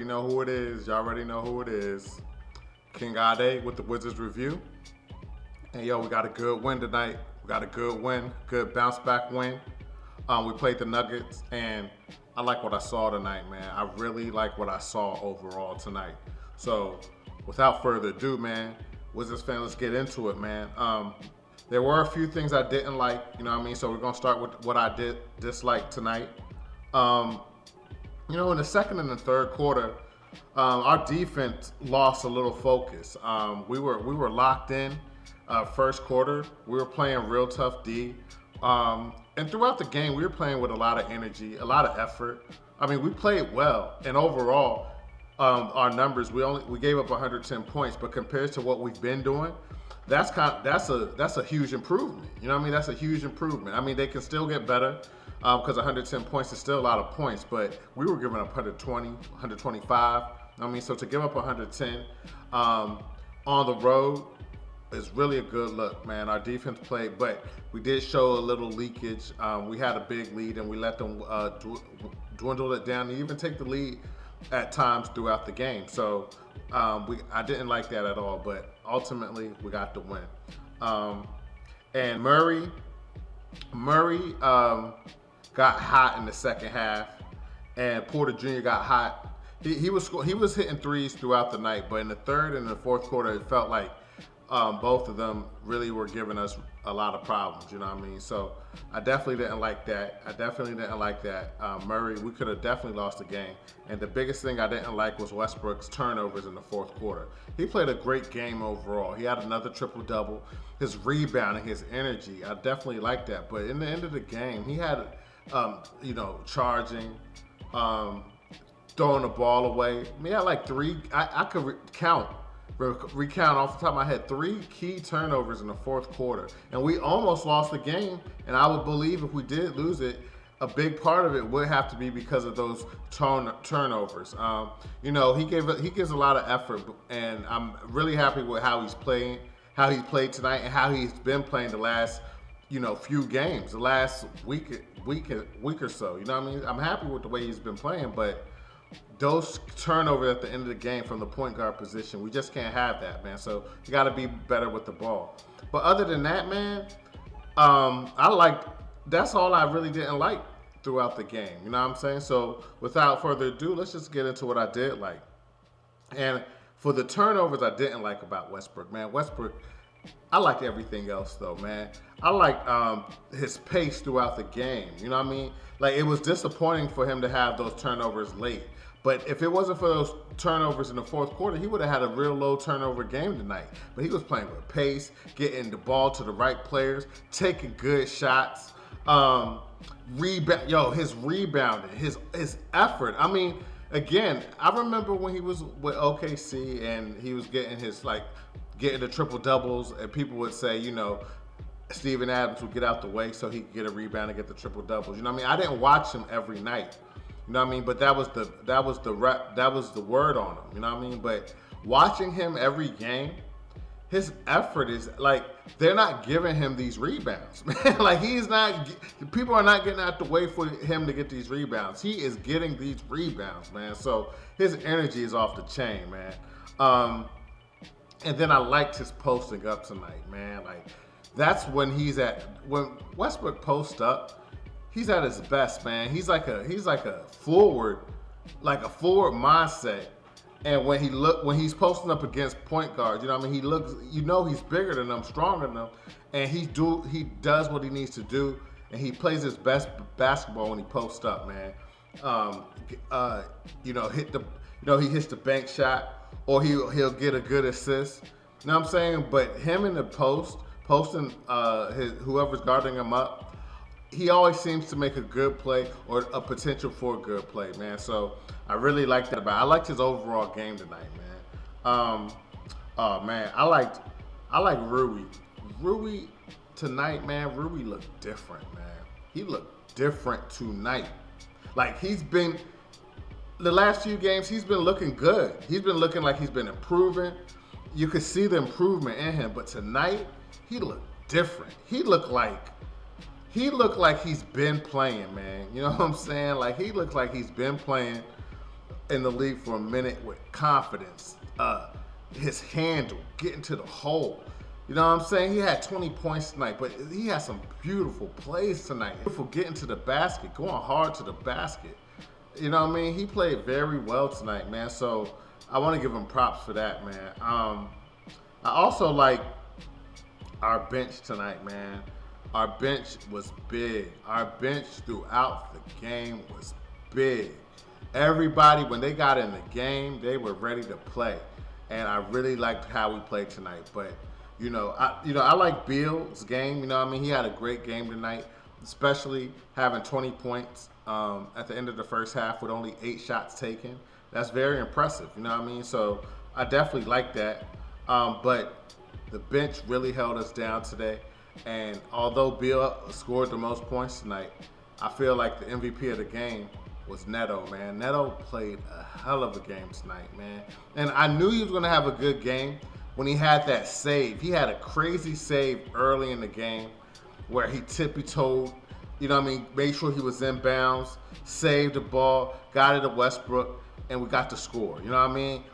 You know who it is. Y'all already know who it is. King Ade with the Wizards Review. And yo, we got a good win tonight. We got a good win, good bounce back win. We played the Nuggets, and I like what I saw tonight, man. I really like what I saw overall tonight. So, without further ado, man, Wizards fans, let's get into it, man. There were a few things I didn't like, you know what I mean? So we're gonna start with what I did dislike tonight. Um, in the second and the third quarter, our defense lost a little focus. We were locked in first quarter. We were playing real tough D, and throughout the game, we were playing with a lot of energy, a lot of effort. I mean, we played well, and overall, our numbers we gave up 110 points, but compared to what we've been doing, that's a huge improvement. You know what I mean? That's a huge improvement. I mean, they can still get better because 110 points is still a lot of points, but we were giving up 120, 125. I mean, so to give up 110 on the road is really a good look, man. Our defense played, but we did show a little leakage. We had a big lead, and we let them dwindle it down and even take the lead at times throughout the game. So I didn't like that at all, but ultimately we got the win. And Murray got hot in the second half, and Porter Jr. got hot. He was hitting threes throughout the night, but in the third and the fourth quarter, it felt like both of them really were giving us a lot of problems. You know what I mean? So I definitely didn't like that. Murray, we could have definitely lost the game. And the biggest thing I didn't like was Westbrook's turnovers in the fourth quarter. He played a great game overall. He had another triple-double. His rebounding, his energy, I definitely like that. But in the end of the game, he had, charging, throwing the ball away. I mean, he had like three, I could recount off the top of my head 3 key turnovers in the fourth quarter, and we almost lost the game. And I would believe if we did lose it, a big part of it would have to be because of those turnovers. He gives a lot of effort, and I'm really happy with how he's played tonight, and how he's been playing the last few games, the last week or so. You know what I mean? I'm happy with the way he's been playing, but those turnovers at the end of the game from the point guard position, we just can't have that, man. So you got to be better with the ball. But other than that, man, that's all I really didn't like throughout the game. You know what I'm saying? So without further ado, let's just get into what I did like. And for the turnovers I didn't like about Westbrook, man, I liked everything else though, man. I liked his pace throughout the game. You know what I mean? Like, it was disappointing for him to have those turnovers late. But if it wasn't for those turnovers in the fourth quarter, he would have had a real low turnover game tonight. But he was playing with pace, getting the ball to the right players, taking good shots. His rebounding, his effort. I mean, again, I remember when he was with OKC and he was getting the triple doubles, and people would say, Steven Adams would get out the way so he could get a rebound and get the triple doubles. You know what I mean? I didn't watch him every night. You know what I mean? But that was the word on him. You know what I mean? But watching him every game, his effort is like, they're not giving him these rebounds, man. Like, people are not getting out the way for him to get these rebounds. He is getting these rebounds, man. So his energy is off the chain, man. And then I liked his posting up tonight, man. Like, that's when when Westbrook posts up, he's at his best, man. He's like a forward mindset. And when he's posting up against point guards, you know what I mean? He looks, he's bigger than them, stronger than them, and he does what he needs to do, and he plays his best basketball when he posts up, man. He hits the bank shot, or he'll get a good assist. You know what I'm saying? But him in the posting whoever's guarding him up, he always seems to make a good play or a potential for a good play, man. So I really like that about it. I liked his overall game tonight, man. I like Rui. Rui tonight, man. Rui looked different, man. He looked different tonight. Like, the last few games, he's been looking good. He's been looking like he's been improving. You could see the improvement in him, but tonight he looked different. He looked like he's been playing, man. You know what I'm saying? Like, he looks like he's been playing in the league for a minute with confidence. His handle, getting to the hole. You know what I'm saying? He had 20 points tonight, but he had some beautiful plays tonight. For getting to the basket, going hard to the basket. You know what I mean? He played very well tonight, man. So I want to give him props for that, man. I also like our bench tonight, man. Our bench was big. Our bench throughout the game was big. Everybody, when they got in the game, they were ready to play. And I really liked how we played tonight. But, I like Beal's game. You know what I mean? He had a great game tonight, especially having 20 points at the end of the first half with only 8 shots taken. That's very impressive. You know what I mean? So I definitely like that. But the bench really held us down today. And although Beal scored the most points tonight, I feel like the MVP of the game was Neto, man. Neto played a hell of a game tonight, man. And I knew he was going to have a good game when he had that save. He had a crazy save early in the game where he tippy-toed, made sure he was in bounds, saved the ball, got it to Westbrook, and we got the score. You know what I mean?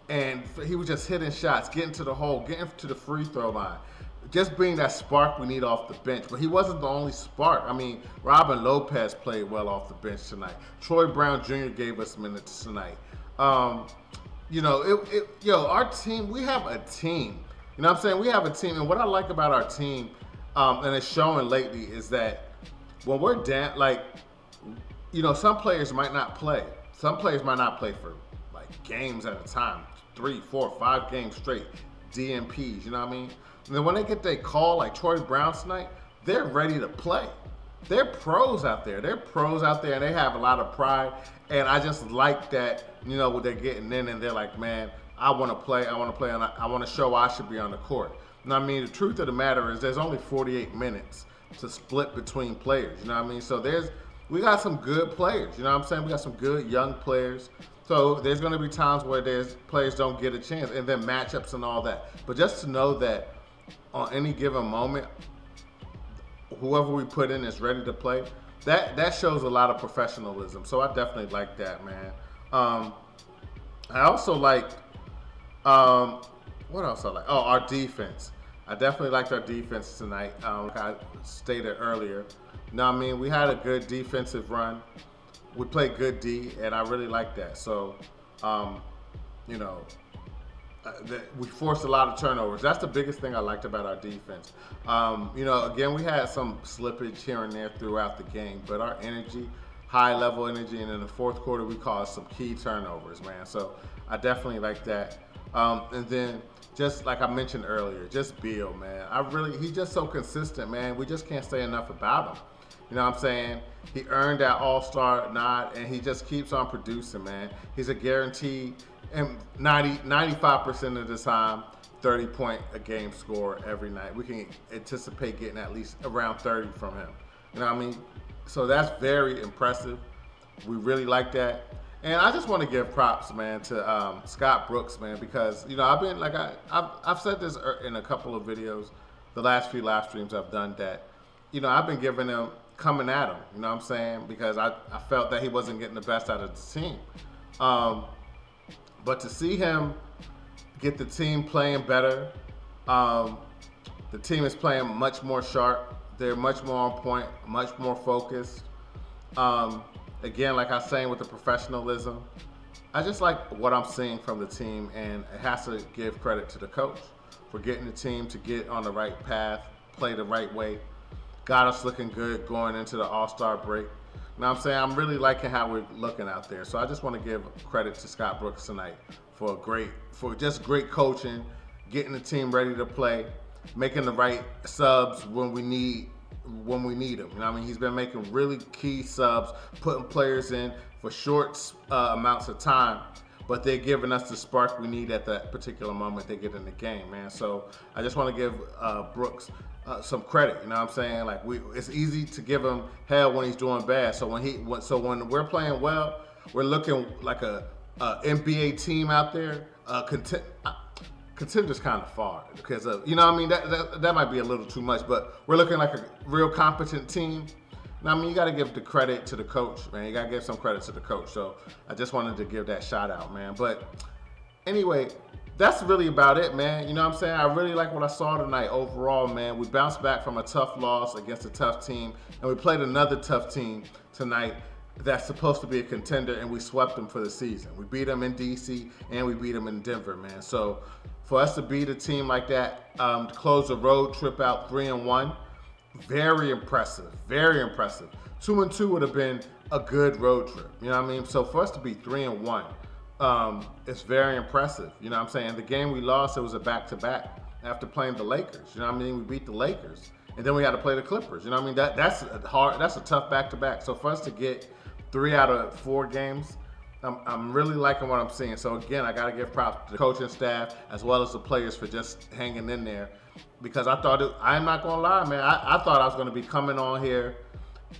And he was just hitting shots, getting to the hole, getting to the free throw line. Just being that spark we need off the bench. But he wasn't the only spark. I mean, Robin Lopez played well off the bench tonight. Troy Brown Jr. gave us minutes tonight. Our team, we have a team. You know what I'm saying? We have a team. And what I like about our team, and it's showing lately, is that when we're down, some players might not play. Some players might not play for, games at a time. 3, 4, 5 games straight. DNPs, you know what I mean? And then when they get their call, like Troy Brown tonight, they're ready to play. They're pros out there. And they have a lot of pride. And I just like that, when they're getting in and they're like, man, I want to play, and I want to show I should be on the court. And I mean, the truth of the matter is there's only 48 minutes to split between players, you know what I mean? So we got some good players, you know what I'm saying? We got some good young players. So there's going to be times where players don't get a chance, and then matchups and all that. But just to know that on any given moment, whoever we put in is ready to play, that shows a lot of professionalism. So I definitely like that, man. I also liked, what else I like? Oh, our defense. I definitely liked our defense tonight. Like I stated earlier. You know what I mean? We had a good defensive run. We played good D, and I really like that. So, we forced a lot of turnovers. That's the biggest thing I liked about our defense. Again, we had some slippage here and there throughout the game, but our energy, high-level energy, and in the fourth quarter, we caused some key turnovers, man. So I definitely like that. And then, just like I mentioned earlier, just Beal, man. He's just so consistent, man. We just can't say enough about him. You know what I'm saying? He earned that all-star nod, and he just keeps on producing, man. He's a guaranteed, and 95% of the time, 30-point-a-game scorer every night. We can anticipate getting at least around 30 from him. You know what I mean? So that's very impressive. We really like that. And I just want to give props, man, to Scott Brooks, man, because, I've said this in a couple of videos, the last few live streams I've done, that, I've been giving him, coming at him, you know what I'm saying? Because I felt that he wasn't getting the best out of the team. But to see him get the team playing better, the team is playing much more sharp. They're much more on point, much more focused. Again, like I was saying with the professionalism, I just like what I'm seeing from the team, and it has to give credit to the coach for getting the team to get on the right path, play the right way. Got us looking good going into the All-Star break. You know what I'm saying? I'm really liking how we're looking out there. So I just want to give credit to Scott Brooks tonight for just great coaching, getting the team ready to play, making the right subs when we need them. You know what I mean? He's been making really key subs, putting players in for short amounts of time, but they're giving us the spark we need at that particular moment they get in the game, man. So I just want to give Brooks some credit, you know what I'm saying? It's easy to give him hell when he's doing bad. So when we're playing well, we're looking like a NBA team out there. Contender's kind of far because of, you know what I mean? That might be a little too much, but we're looking like a real competent team. Now, I mean, you got to give the credit to the coach, man. You got to give some credit to the coach. So I just wanted to give that shout out, man. But anyway, that's really about it, man. You know what I'm saying? I really like what I saw tonight overall, man. We bounced back from a tough loss against a tough team, and we played another tough team tonight that's supposed to be a contender, and we swept them for the season. We beat them in DC, and we beat them in Denver, man. So for us to beat a team like that, to close the road trip out 3-1, very impressive, very impressive. 2-2 would have been a good road trip, you know what I mean? So for us to be 3-1, it's very impressive. You know what I'm saying? The game we lost, it was a back-to-back after playing the Lakers. You know what I mean? We beat the Lakers. And then we had to play the Clippers. You know what I mean? That's a tough back-to-back. So for us to get 3 out of 4 games, I'm really liking what I'm seeing. So again, I got to give props to the coaching staff as well as the players for just hanging in there. Because I'm not going to lie, man. I thought I was going to be coming on here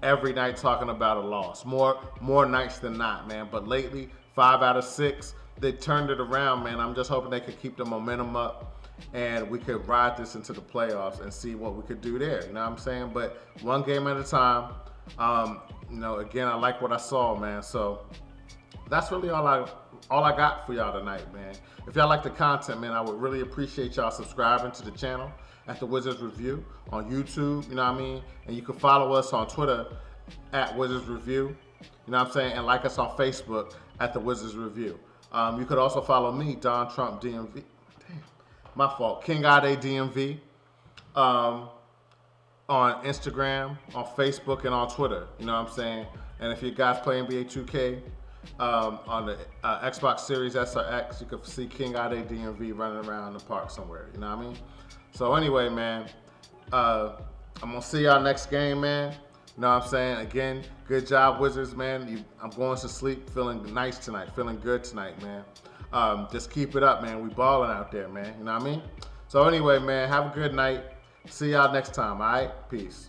every night talking about a loss. More nights than not, man. But lately, 5 out of 6, they turned it around, man. I'm just hoping they could keep the momentum up and we could ride this into the playoffs and see what we could do there. You know what I'm saying? But one game at a time. Again, I like what I saw, man. So that's really all I got for y'all tonight, man. If y'all like the content, man, I would really appreciate y'all subscribing to the channel at The Wizards Review on YouTube, you know what I mean? And you can follow us on Twitter at Wizards Review, you know what I'm saying? And like us on Facebook at The Wizards Review. You could also follow me, Don Trump DMV. Damn, my fault. King Ade DMV. On Instagram, on Facebook, and on Twitter, you know what I'm saying? And if you guys play NBA 2K on the Xbox Series SRX, you can see King Ade DMV running around the park somewhere, you know what I mean? So anyway, man, I'm going to see y'all next game, man. You know what I'm saying? Again, good job, Wizards, man. I'm going to sleep feeling nice tonight, feeling good tonight, man. Just keep it up, man. We balling out there, man. You know what I mean? So anyway, man, have a good night. See y'all next time, all right? Peace.